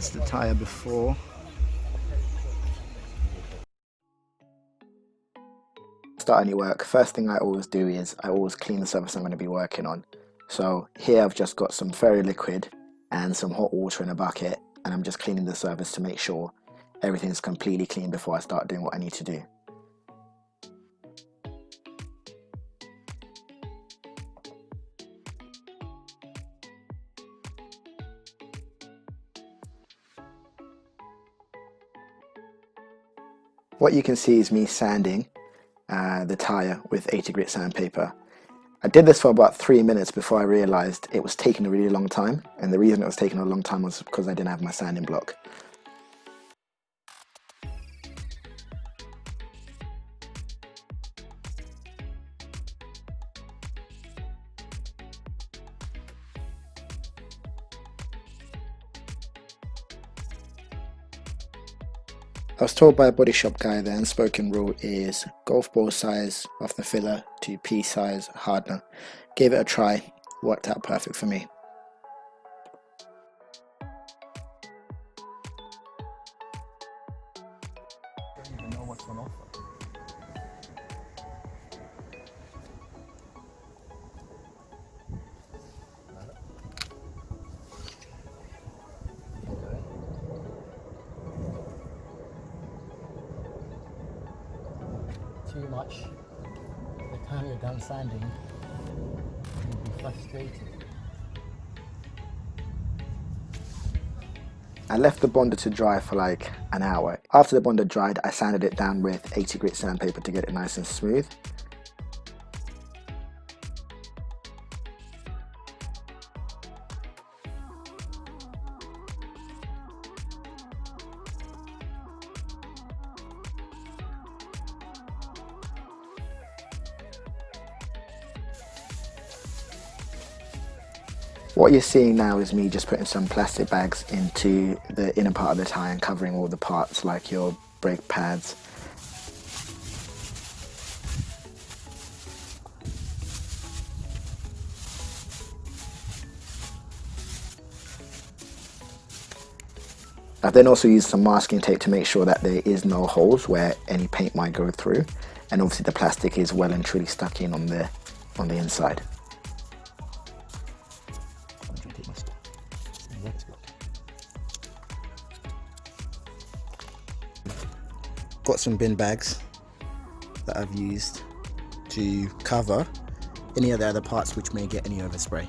That's the tyre before. Start any work, first thing I always do is I always clean the surface I'm going to be working on. So here I've just got some fairy liquid and some hot water in a bucket, and I'm just cleaning the surface to make sure everything's completely clean before I start doing what I need to do. What you can see is me sanding the tyre with 80 grit sandpaper. I did this for about 3 minutes before I realised it was taking a really long time, and the reason it was taking a long time was because I didn't have my sanding block. I was told by a body shop guy the unspoken rule is golf ball size of the filler to pea size hardener. Gave it a try, worked out perfect for me. I don't even know what's on offer. Too much. By the time you're done sanding, you'll be frustrated. I left the bonder to dry for like an hour. After the bonder dried, I sanded it down with 80 grit sandpaper to get it nice and smooth. What you're seeing now is me just putting some plastic bags into the inner part of the tyre and covering all the parts like your brake pads. I've then also used some masking tape to make sure that there is no holes where any paint might go through, and obviously the plastic is well and truly stuck in on the inside. Got some bin bags that I've used to cover any of the other parts which may get any overspray.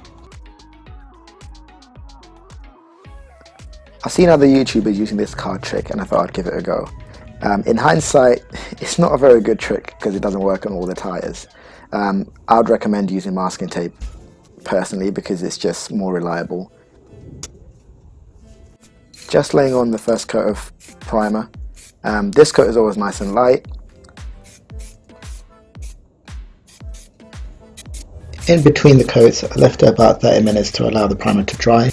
I've seen other YouTubers using this card trick and I thought I'd give it a go. In hindsight, it's not a very good trick because it doesn't work on all the tyres. I would recommend using masking tape personally because it's just more reliable. Just laying on the first coat of primer. This coat is always nice and light. In between the coats, I left it about 30 minutes to allow the primer to dry.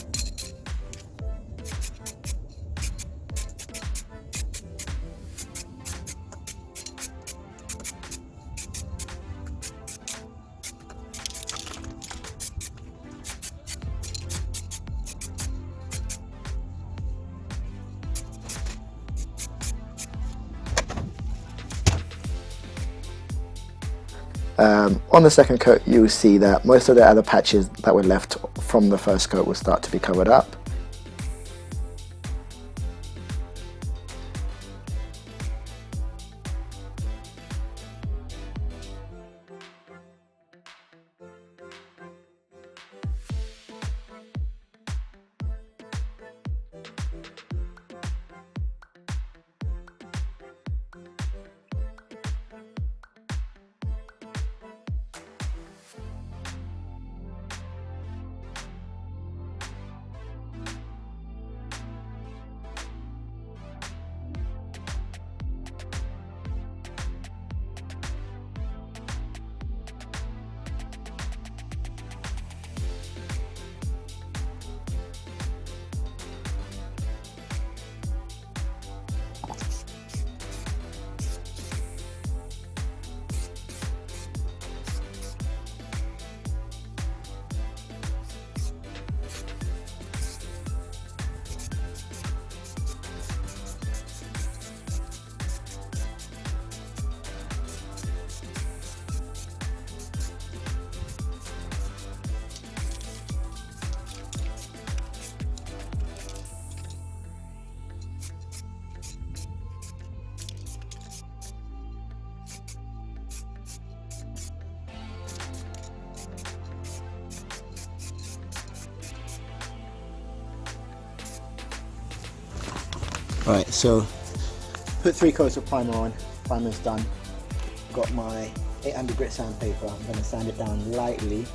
On the second coat, you will see that most of the other patches that were left from the first coat will start to be covered up. Right, so put 3 coats of primer on. Primer's done. Got my 800 grit sandpaper. I'm going to sand it down lightly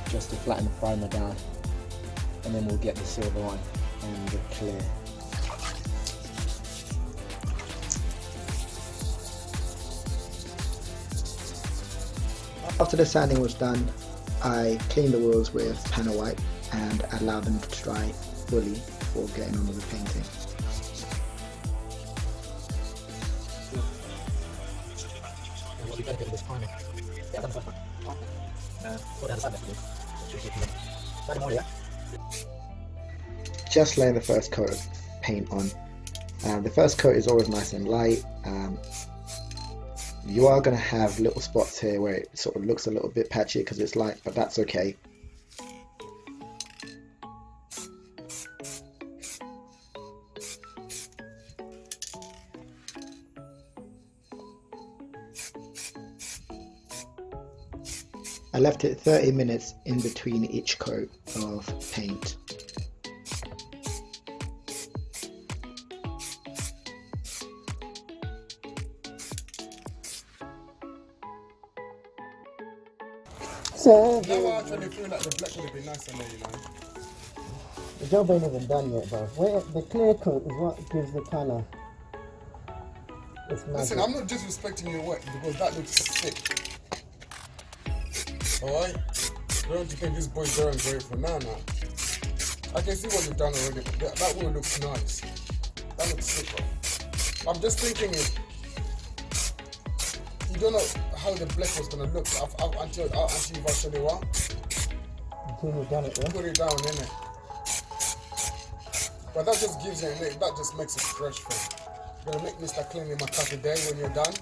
just to flatten the primer down, and then we'll get the silver on and the clear. After the sanding was done, I cleaned the wheels with panel wipe and allowed them to dry fully before getting on with the painting. Just laying the first coat of paint on. The first coat is always nice and light. You are going to have little spots here where it sort of looks a little bit patchy because it's light, but that's okay. I left it 30 minutes in between each coat of paint. So Now I actually feel like the black would have been nice on there, you know. The job ain't even done yet, bro. Wait, the clear coat is what gives the colour. It's magic. Listen, I'm not disrespecting your work because that looks sick. Alright? Don't you think this boy's very great for now? I can see what you've done already, but that one looks nice. That looks sick, bro. I'm just thinking you don't know how the black was gonna look until you've actually what? Until you've done it, yeah? Put it down, innit? But that just gives you a name, that just makes it fresh for you. You're gonna make me start cleaning my car today when you're done.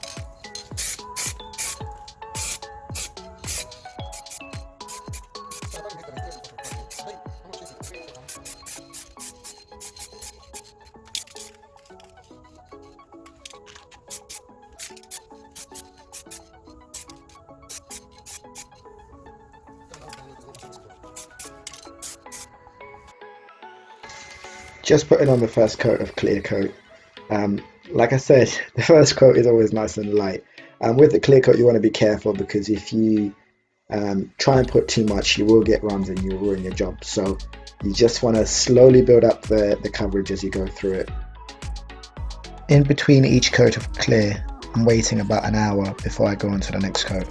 Just putting on the first coat of clear coat. Like I said, the first coat is always nice and light. With the clear coat, you want to be careful because if you try and put too much, you will get runs and you'll ruin your job. So you just want to slowly build up the coverage as you go through it. In between each coat of clear, I'm waiting about an hour before I go on to the next coat.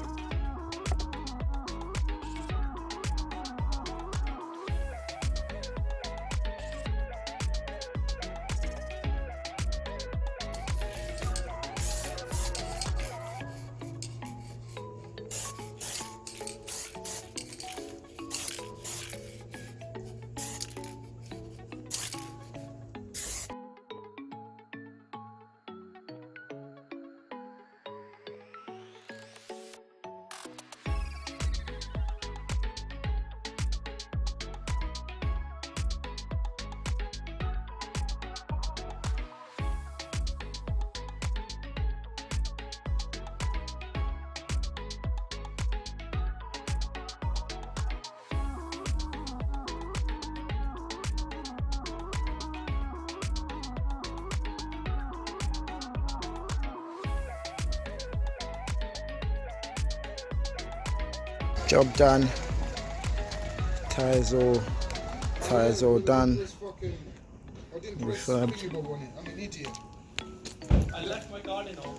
Job done. Tires all done. I didn't press Refurbed. squeeze on it. I'm an idiot. I left my garden on.